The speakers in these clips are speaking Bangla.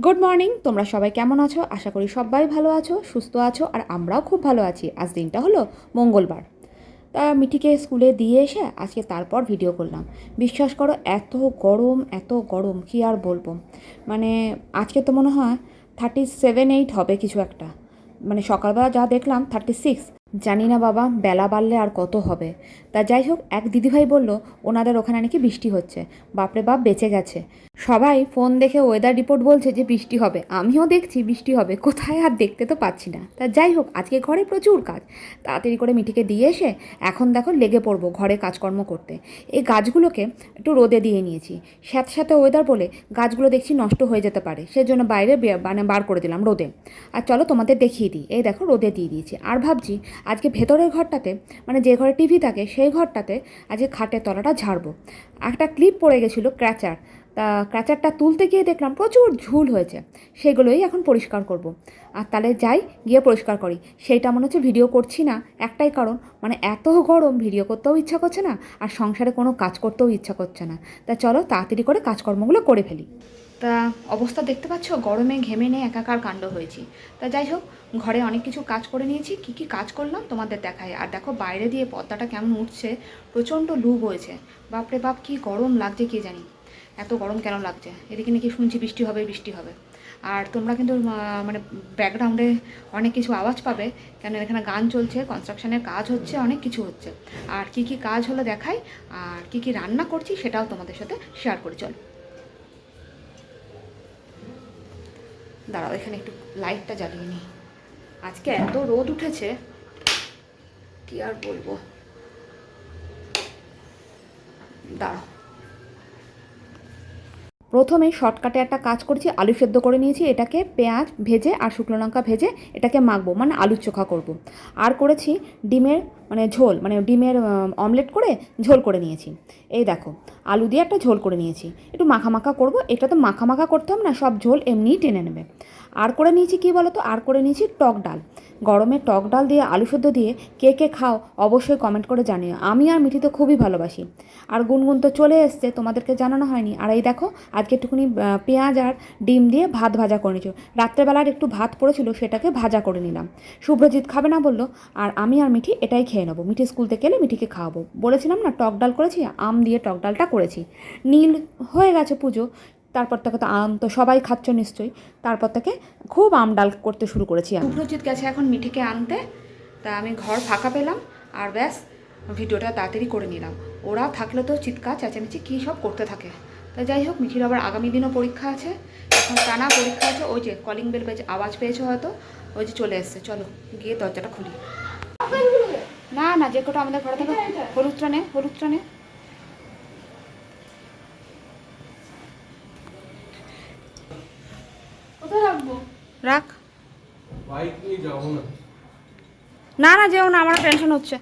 গুড মর্নিং, তোমরা সবাই কেমন আছো? আশা করি সবাই ভালো আছো, সুস্থ আছো, আর আমরাও খুব ভালো আছি। আজ দিনটা হলো মঙ্গলবার। তা মিঠিকে স্কুলে দিয়ে এসে আজকে তারপর ভিডিও করলাম। বিশ্বাস করো, এত গরম কি আর বলবো। মানে আজকে তো মনে হয় 37-8 হবে কিছু একটা। মানে সকালবেলা যা দেখলাম 36। জানি না বাবা, বেলা বাড়লে আর কত হবে। তা যাই হোক, এক দিদিভাই বলল ওনাদের ওখানে নাকি বৃষ্টি হচ্ছে। বাপরে বাপ, বেঁচে গেছে। সবাই ফোন দেখে ওয়েদার রিপোর্ট বলছে যে বৃষ্টি হবে, আমিও দেখছি বৃষ্টি হবে, কোথায় আর দেখতে তো পাচ্ছি না। তা যাই হোক, আজকে ঘরে প্রচুর কাজ। তাড়াতাড়ি করে মিঠিকে দিয়ে এসে এখন দেখো লেগে পড়বো ঘরে কাজকর্ম করতে। এই গাছগুলোকে একটু রোদে দিয়ে নিয়েছি। স্যাঁতস্যাঁতে ওয়েদার বলে গাছগুলো দেখছি নষ্ট হয়ে যেতে পারে, সেজন্য বাইরে মানে বার করে দিলাম রোদে। আর চলো তোমাদের দেখিয়ে দিই। এই দেখো রোদে দিয়ে দিয়েছি। আর ভাবছি আজকে ভেতরের ঘরটাতে, মানে যে ঘরে টিভি থাকে সেই ঘরটাতে আজকে খাটের তলাটা ঝাড়বো। একটা ক্লিপ পড়ে গেছিলো ক্র্যাচার, তা ক্র্যাচারটা তুলতে গিয়ে দেখলাম প্রচুর ঝুল হয়েছে। সেগুলোই এখন পরিষ্কার করব। আর তাহলে যাই, গিয়ে পরিষ্কার করি। সেইটা মনে হচ্ছে ভিডিও করছি না, একটাই কারণ, মানে এত গরম ভিডিও করতেও ইচ্ছা করছে না, আর সংসারে কোনো কাজ করতেও ইচ্ছা করছে না। তা চলো তাড়াতাড়ি করে কাজকর্মগুলো করে ফেলি। তা অবস্থা দেখতে পাচ্ছ, গরমে ঘেমে নিয়ে একাকার কাণ্ড হয়েছি। তা যাই হোক, ঘরে অনেক কিছু কাজ করে নিয়েছি। কি কি কাজ করলাম তোমাদের দেখায়। আর দেখো বাইরে দিয়ে পর্দাটা কেমন উঠছে, প্রচণ্ড লু বয়েছে। বাপরে বাপ, কি গরম লাগছে কে জানি, এত গরম কেন লাগছে। এদিকে নাকি শুনছি বৃষ্টি হবে বৃষ্টি হবে। আর তোমরা কিন্তু মানে ব্যাকগ্রাউন্ডে অনেক কিছু আওয়াজ পাবে, কেন এখানে গান চলছে, কনস্ট্রাকশনের কাজ হচ্ছে, অনেক কিছু হচ্ছে। আর কি কি কাজ হলো দেখাই, আর কি কি রান্না করছি সেটাও তোমাদের সাথে শেয়ার করি। চল দাঁড়াও, এখানে একটু লাইটটা জ্বালিয়ে নিই। আজকে এত রোদ উঠেছে কি আর বলবো। দাঁড়াও, প্রথমে শর্টকাটে একটা কাজ করছি, আলু সেদ্ধ করে নিয়েছি। এটাকে পেঁয়াজ ভেজে আর শুকনো লঙ্কা ভেজে এটাকে মাখবো, মানে আলুর চোখা করব। আর করেছি ডিমের মানে ঝোল, মানে ডিমের অমলেট করে ঝোল করে নিয়েছি। এই দেখো, আলু দিয়ে একটা ঝোল করে নিয়েছি, একটু মাখা মাখা করবো। এটা তো মাখা মাখা করতে হবে না, সব ঝোল এমনিই টেনে নেবে। আর করে নিয়েছি কী বলো তো, আর করে নিয়েছি টক ডাল। গরমে টক ডাল দিয়ে আলু সেদ্ধ দিয়ে কে কে খাও অবশ্যই কমেন্ট করে জানিও। আমি আর মিঠি তো খুবই ভালোবাসি। আর গুনগুন তো চলে এসছে, তোমাদেরকে জানানো হয়নি। আর এই দেখো, আজকে একটুখানি পেঁয়াজ আর ডিম দিয়ে ভাত ভাজা করে নিয়েছি। রাত্রেবেলার একটু ভাত পড়েছিল, সেটাকে ভাজা করে নিলাম। শুভ্রজিৎ খাবে না বললো, আর আমি আর মিঠি এটাই খেয়ে নেবো। মিঠি স্কুল থেকে এলে মিঠিকে খাওয়াবো। বলেছিলাম না টক ডাল করেছি, আম দিয়ে টক ডালটা করেছি। নীল হয়ে গেছে পুজো, তারপর থেকে তো আম তো সবাই খাচ্ছ নিশ্চয়ই। তারপর থেকে খুব আম ডাল করতে শুরু করেছি। শুভ্রজিৎ গেছে এখন মিঠিকে আনতে, তা আমি ঘর ফাঁকা পেলাম, আর ব্যাস ভিডিওটা তাড়াতাড়ি করে নিলাম। ওরা থাকলে তো চিৎকার চেঁচামেচি কী সব করতে থাকে। তা যাই হোক, মিঠির আবার আগামী দিনও পরীক্ষা আছে, এখন টানা পরীক্ষা আছে। ওই যে কলিং বেল পেয়েছে, আওয়াজ পেয়েছো হয়তো, ওই যে চলে এসছে। চলো গিয়ে দরজাটা খুলি। না না, যে কটা আমাদের ঘরে থাকে। হলুদটা নে, হলুদটা নে। রাখ। না না, যেও না, আমার টেনশন হচ্ছে।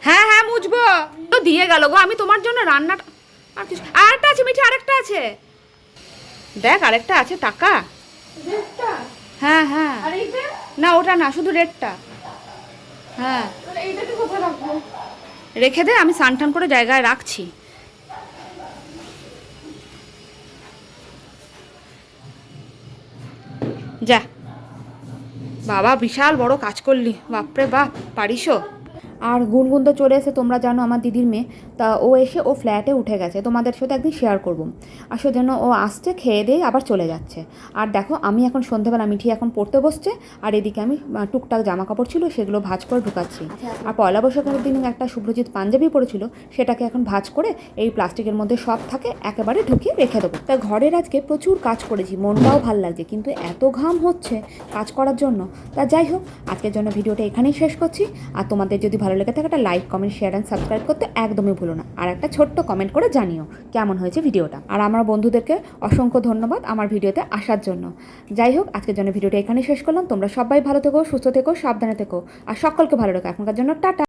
হ্যাঁ হ্যাঁ, মুছবো তো, দিয়ে গেল গো। আমি তোমার জন্য রান্নাটা, আর কিছু, আরেকটা আছে মিঠি, আরেকটা আছে দেখ, আরেকটা আছে টাকা। হ্যাঁ হ্যাঁ, না ওটা না, শুধু রেডটা। হ্যাঁ রেখে দে, আমি স্নান টান করে জায়গায় রাখছি। যা বাবা, বিশাল বড় কাজ করলি, বাপরে বাপ, পারিসও। আর গুনগুন তো চলে এসে, তোমরা জানো আমার দিদির মেয়ে। তা ও এসে ও ফ্ল্যাটে উঠে গেছে, তোমাদের সাথে একদিন শেয়ার করবো। আর সেজন্য ও আসছে, খেয়ে দিয়ে আবার চলে যাচ্ছে। আর দেখো, আমি এখন সন্ধ্যেবেলা, মিঠি এখন পড়তে বসছে, আর এদিকে আমি টুকটাক জামা কাপড় ছিল সেগুলো ভাঁজ করে ঢুকাচ্ছি। আর পয়লা বৈশাখের দিন একটা শুভ্রজিৎ পাঞ্জাবি পরেছিল, সেটাকে এখন ভাঁজ করে এই প্লাস্টিকের মধ্যে সব থাকে একেবারে ঢুকিয়ে রেখে দেবো। তা ঘরের আজকে প্রচুর কাজ করেছি, মনটাও ভাল লাগছে, কিন্তু এত ঘাম হচ্ছে কাজ করার জন্য। তা যাই হোক, আজকের জন্য ভিডিওটা এখানেই শেষ করছি। আর তোমাদের যদি ভালো লেগে থাকে, একটা like, comment, share and subscribe করতে একদমই ভুলো না। আর একটা ছোট্ট কমেন্ট করে জানিও কেমন হয়েছে ভিডিওটা। আর আমার বন্ধুদেরকে অসংখ্য ধন্যবাদ আমার ভিডিওতে আসার জন্য। যাই হোক, আজকের জন্য ভিডিওটা এখানেই শেষ করলাম। তোমরা সবাই ভালো থেকো, সুস্থ থেকো, সাবধানে থেকো, আর সকলকে ভালো রেখো। এখনকার জন্য টাটা।